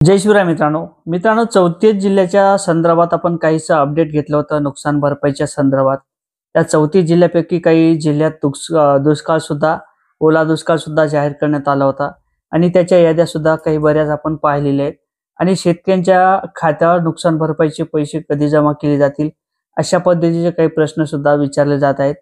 जय शिवराय मित्रांनो 34 जिल्ह्याच्या संदर्भात आपण काहीसं अपडेट घेतलं होतं नुकसान भरपाईच्या संदर्भात. त्या 34 जिल्ह्यापैकी काही जिल्ह्यात दुष्काळ सुद्धा, ओला दुष्काळ सुद्धा जाहीर करण्यात आला होता आणि त्याच्या याद्या सुद्धा काही बऱ्याच आपण पाहिलेल्या आहेत. आणि शेतकऱ्यांच्या खात्यावर नुकसान भरपाईचे पैसे कधी जमा केले जातील, अशा पद्धतीचे काही प्रश्न सुद्धा विचारले जात आहेत.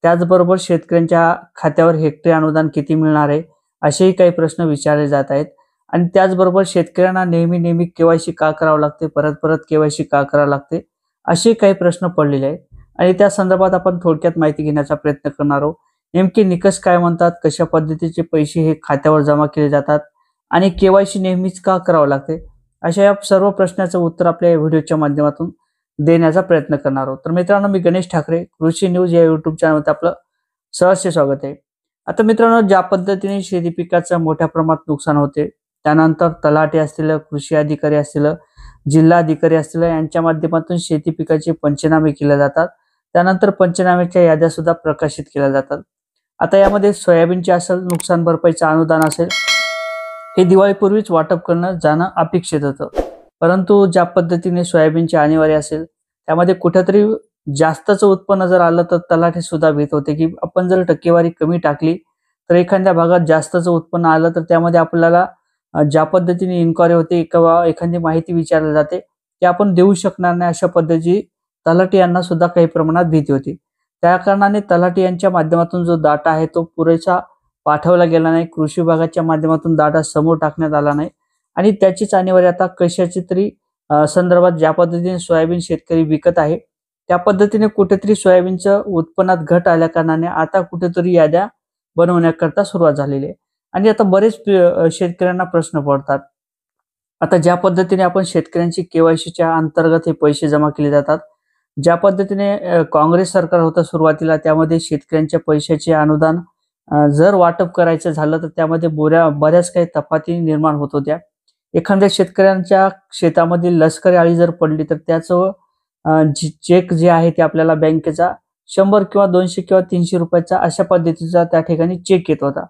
त्याचबरोबर शेतकऱ्यांच्या खात्यावर हेक्टरी अनुदान किती मिळणार आहे, असेही काही प्रश्न विचारले जात आहेत. आणि त्याचबरोबर शेतकऱ्यांना नेहमी केवायसी का करावं लागते, परत केवायसी का करावं लागते, असे काही प्रश्न पडलेले आहेत. आणि त्या संदर्भात आपण थोडक्यात माहिती घेण्याचा प्रयत्न करणार आहोत. नेमके निकष काय म्हणतात, कशा पद्धतीचे पैसे हे खात्यावर जमा केले जातात आणि केवायसी नेहमीच का करावं लागते, अशा या सर्व प्रश्नाचं उत्तर आपल्या या व्हिडिओच्या माध्यमातून देण्याचा प्रयत्न करणार आहोत. तर मित्रांनो, मी गणेश ठाकरे, कृषी न्यूज या युट्यूब चॅनलवर आपलं सहर्ष स्वागत आहे. आता मित्रांनो, ज्या पद्धतीने शेती पिकाचं मोठ्या प्रमाणात नुकसान होते, त्यानंतर तलाठी असतील, कृषी अधिकारी असतील, जिल्हा अधिकारी असतील, यांच्या माध्यमातून शेती पिकाचे पंचनामे केले जातात. त्यानंतर पंचनाम्याच्या याद्या सुद्धा प्रकाशित केल्या जातात. आता यामध्ये सोयाबीनचे असेल, नुकसान भरपाईचं अनुदान असेल, हे दिवाळीपूर्वीच वाटप करणं जाणं अपेक्षित होतं. परंतु ज्या पद्धतीने सोयाबीनची अनिवार्य असेल, त्यामध्ये कुठेतरी जास्तच उत्पन्न जर आलं तर तलाठी सुद्धा भीत होते की आपण जर टक्केवारी कमी टाकली तर एखाद्या भागात जास्तच उत्पन्न आलं तर त्यामध्ये आपल्याला ज्या पद्धतीने इन्क्वायरी होते किंवा एखादी माहिती विचारली जाते ती आपण देऊ शकणार नाही, अशा पद्धतीची तलाठी यांना सुद्धा काही प्रमाणात भीती होती. त्या कारणाने तलाठी यांच्या माध्यमातून जो डाटा आहे तो पुरेसा पाठवला गेला नाही, कृषी विभागाच्या माध्यमातून डाटा समोर टाकण्यात आला नाही. आणि त्याचीच अनिवार्य आता कशाची तरी संदर्भात ज्या पद्धतीने सोयाबीन शेतकरी विकत आहे त्या पद्धतीने कुठेतरी सोयाबीनचं उत्पन्नात घट आल्या कारणाने आता कुठेतरी याद्या बनवण्याकरता सुरुवात झालेली आहे. आणि आता बरेच शेतकऱ्यांना प्रश्न पडतात. आता ज्या पद्धतीने आपण शेतकऱ्यांची केवायसीच्या अंतर्गत हे पैसे जमा केले जातात, ज्या पद्धतीने काँग्रेस सरकार होतं सुरुवातीला, त्यामध्ये शेतकऱ्यांच्या पैशाचे अनुदान जर वाटप करायचं झालं तर त्यामध्ये बऱ्याच काही तफावती निर्माण होत होत्या. एखाद्या शेतकऱ्यांच्या शेतामध्ये लष्करी अळी जर पडली तर त्याचं चेक जे आहे ते आपल्याला बँकेचा 100 किंवा 200 किंवा 300 रुपयाचा अशा पद्धतीचा त्या ठिकाणी चेक येत होता.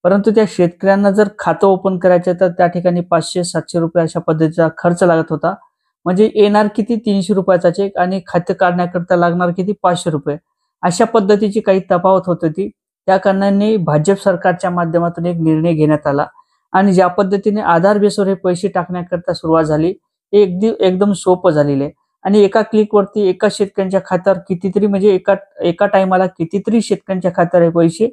परंतु त्या शेतकऱ्यांना जर खातं ओपन करायचं तर त्या ठिकाणी 500-700 रुपये अशा पद्धतीचा खर्च लागत होता. म्हणजे येणार किती 300 रुपयाचा चेक आणि खातं काढण्याकरता लागणार किती 500 रुपये, अशा पद्धतीची काही तफावत होत होती. त्या कारणाने भाजप सरकारच्या माध्यमातून एक निर्णय घेण्यात आला आणि ज्या पद्धतीने आधार बेसवर हे पैसे टाकण्याकरता सुरुवात झाली, हे एकदम सोपं झालेलं आहे. आणि एका क्लिकवरती एका शेतकऱ्यांच्या खात्यावर कितीतरी, म्हणजे एका टायमाला कितीतरी शेतकऱ्यांच्या खात्यावर हे पैसे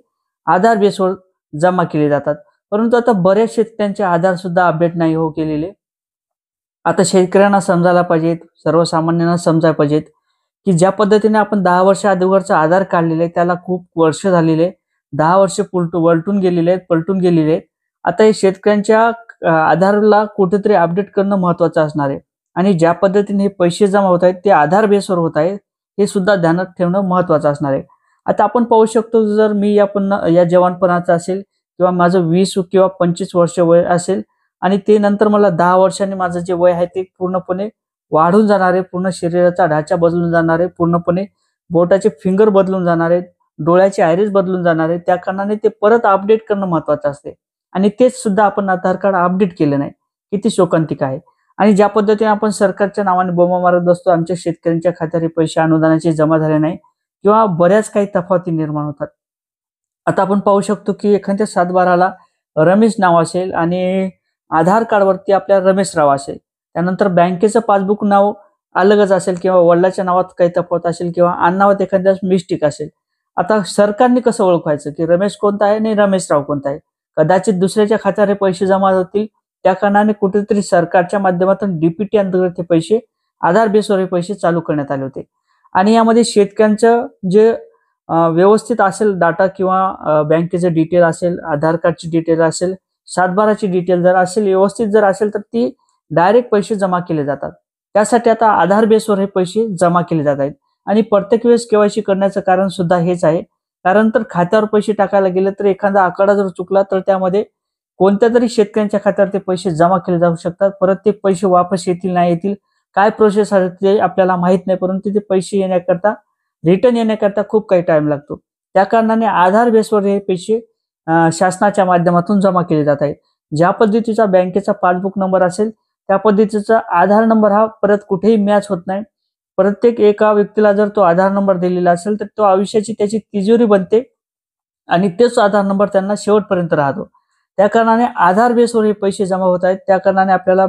आधार बेसवर जमा केले जातात. परंतु आता बऱ्याच शेतकऱ्यांचे आधार सुद्धा अपडेट नाही केलेले. आता शेतकऱ्यांना समजायला पाहिजेत, सर्वसामान्यांना समजायला पाहिजेत की ज्या पद्धतीने आपण 10 वर्ष अगोदरचं आधार काढलेलं आहे त्याला खूप वर्ष झालेले आहे, 10 वर्ष पलटून गेलेले आहेत. आता हे शेतकऱ्यांच्या आधारला कुठेतरी अपडेट करणं महत्वाचं असणार आहे. आणि ज्या पद्धतीने हे पैसे जमा होत आहेत ते आधार बेसवर होत आहेत, हे सुद्धा ध्यानात ठेवणं महत्वाचं असणार आहे. आता आपण पाहू शकतो, जर मी या जवानपणाचा असेल किंवा माझं 20 किंवा 25 वर्ष वय असेल आणि ते नंतर मला 10 वर्षांनी माझं जे वय आहे ते पूर्णपणे वाढून जाणार आहे, पूर्ण शरीराचा ढाचा बदलून जाणार आहे, पूर्णपणे बोटाचे फिंगर बदलून जाणार आहेत, डोळ्याचे आयरिस बदलून जाणार आहे. त्या कारणाने ते परत अपडेट करणं महत्वाचं असते. आणि तेच सुद्धा आपण आधार कार्ड अपडेट केलं नाही, किती शोकांतिक आहे. आणि ज्या पद्धतीने आपण सरकारच्या नावाने बोंबा मारत बसतो, आमच्या शेतकऱ्यांच्या खात्यावर हे पैसे अनुदानाचे जमा झाले नाही किंवा बऱ्याच काही तफावती निर्माण होतात. आता आपण पाहू शकतो की एखाद्या 7/12ला रमेश नाव असेल आणि आधार कार्डवरती आपल्या रमेश राव असेल, त्यानंतर बँकेचं पासबुक नाव अलगच असेल किंवा वडिलांच्या नावात काही तफावत असेल किंवा आडनावात एखाद्या मिस्टेक असेल. आता सरकारने कसं ओळखायचं की रमेश कोणता आहे आणि रमेश राव कोणता आहे? कदाचित दुसऱ्याच्या खात्यावर पैसे जमा होतील, त्या कारणाने कुठेतरी सरकारच्या माध्यमातून डीपीटी अंतर्गत हे पैसे आधार बेसवर हे पैसे चालू करण्यात आले होते. आणि यामध्ये शेतकऱ्यांचं जे व्यवस्थित असेल डाटा किंवा बँकेचं डिटेल असेल, आधार कार्डची डिटेल असेल, 7/12ची डिटेल जर असेल, व्यवस्थित जर असेल तर ती डायरेक्ट पैसे जमा केले जातात. त्यासाठी आता आधार बेसवर हे पैसे जमा केले जात आहेत. आणि प्रत्येक वेळेस केवायसी करण्याचं कारण सुद्धा हेच आहे. कारण तर खात्यावर पैसे टाकायला गेले तर एखादा आकडा जर चुकला तर त्यामध्ये कोणत्या तरी शेतकऱ्यांच्या खात्यावर ते पैसे जमा केले जाऊ शकतात. परत ते पैसे वापस येतील नाही येतील, काय प्रोसेस आहे ते आपल्याला माहित नाही, परंतु ते पैसे येण्याकरता, रिटर्न येण्याकरता खूप काही टाइम लागतो. त्या कारणाने आधार बेसवर हे पैसे शासनाच्या माध्यमातून जमा केले जात आहेत. ज्या पद्धतीचा बँकेचा पासबुक नंबर असेल त्या पद्धतीचा आधार नंबर हा परत कुठेही मॅच होत नाही. प्रत्येक एका व्यक्तीला जर तो आधार नंबर दिलेला असेल तर तो आयुष्याची त्याची तिजोरी बनते आणि तेच आधार नंबर त्यांना शेवटपर्यंत राहतो. त्या कारणाने आधार बेसवर हे पैसे जमा होत आहेत. त्या कारणाने आपल्याला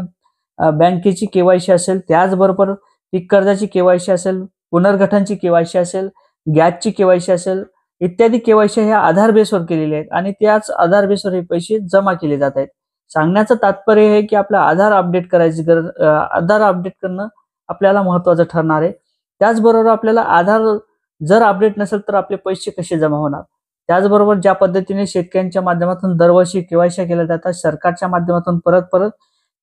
बँकेची केवायसी असेल, त्याचबरोबर पीक कर्जाची केवायसी असेल, पुनर्गठनची केवायसी असेल, गॅसची केवायसी असेल, इत्यादी केवायसी ह्या आधार बेसवर केलेल्या आहेत आणि त्याच आधार बेसवर हे पैसे जमा केले जात आहेत. सांगण्याचं तात्पर्य हे की आपला आधार अपडेट करायची गरज आधार अपडेट करणं आपल्याला महत्त्वाचं ठरणार आहे. त्याचबरोबर आपल्याला आधार जर अपडेट नसेल तर आपले पैसे कसे जमा होणार? त्याचबरोबर ज्या पद्धतीने शेतकऱ्यांच्या माध्यमातून दरवर्षी केवायसी केल्या जातात, सरकारच्या माध्यमातून परत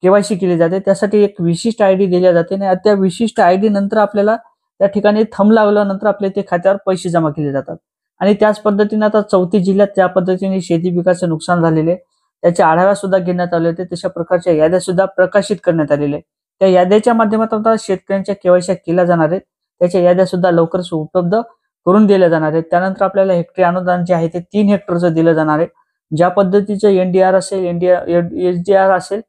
केवायसी केली जाते, त्यासाठी एक विशिष्ट आयडी दिल्या जाते आणि त्या विशिष्ट आयडी नंतर आपल्याला त्या ठिकाणी थंब लावल्यानंतर आपल्या ते खात्यावर पैसे जमा केले जातात. आणि त्याच पद्धतीने आता 34 जिल्ह्यात ज्या पद्धतीने शेती पिकाचं नुकसान झालेले त्याचे आढावा सुद्धा घेण्यात आले होते. तशा प्रकारच्या याद्या सुद्धा प्रकाशित करण्यात आलेल्या आहेत. त्या याद्याच्या माध्यमातून आता शेतकऱ्यांच्या केवायसी केल्या जाणार आहेत. त्याच्या याद्या सुद्धा लवकरच उपलब्ध करून दिल्या जाणार आहेत. त्यानंतर आपल्याला हेक्टरी अनुदान जे आहे ते 3 हेक्टरचं दिलं जाणार आहे. ज्या पद्धतीचं एनडीआर असेल, एसडीआर असेल,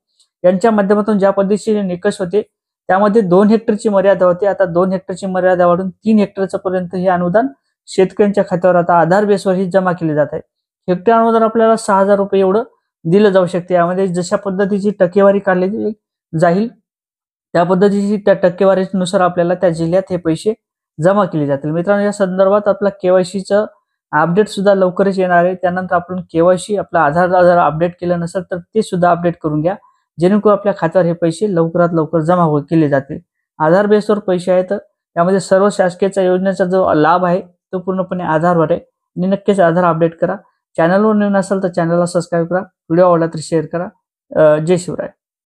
यांच्या माध्यमातून ज्या पद्धतीचे निकष होते त्यामध्ये 2 हेक्टरची मर्यादा होती. आता 2 हेक्टरची मर्यादा वाढून 3 हेक्टरचं पर्यंत हे अनुदान शेतकऱ्यांच्या खात्यावर आता आधार बेसवर ही जमा केले जात आहे. हेक्टर अनुदान आपल्याला 6,000 रुपये एवढं दिलं जाऊ शकते. यामध्ये जशा पद्धतीची टक्केवारी काढली जाईल त्या पद्धतीची त्या टक्केवारीनुसार आपल्याला त्या जिल्ह्यात हे पैसे जमा केले जातील. मित्रांनो, या संदर्भात आपला केवायसीचं अपडेट सुद्धा लवकरच येणार आहे. त्यानंतर आपण केवायसी आपला आधार जर अपडेट केलं नसेल तर ते सुद्धा अपडेट करून घ्या, जेणेकरून आपल्या खात्यावर हे पैसे लवकरात लवकर जमा केले जातील. आधार बेसवर पैसे आहेत, त्यामध्ये सर्व शासकीय योजनेचा जो लाभ आहे तो पूर्णपणे आधारवर आहे आणि नक्कीच आधार अपडेट करा. चॅनलवर नवीन असाल तर चॅनलला सबस्क्राईब करा, व्हिडिओ आवडला तर शेअर करा. जय शिवराय.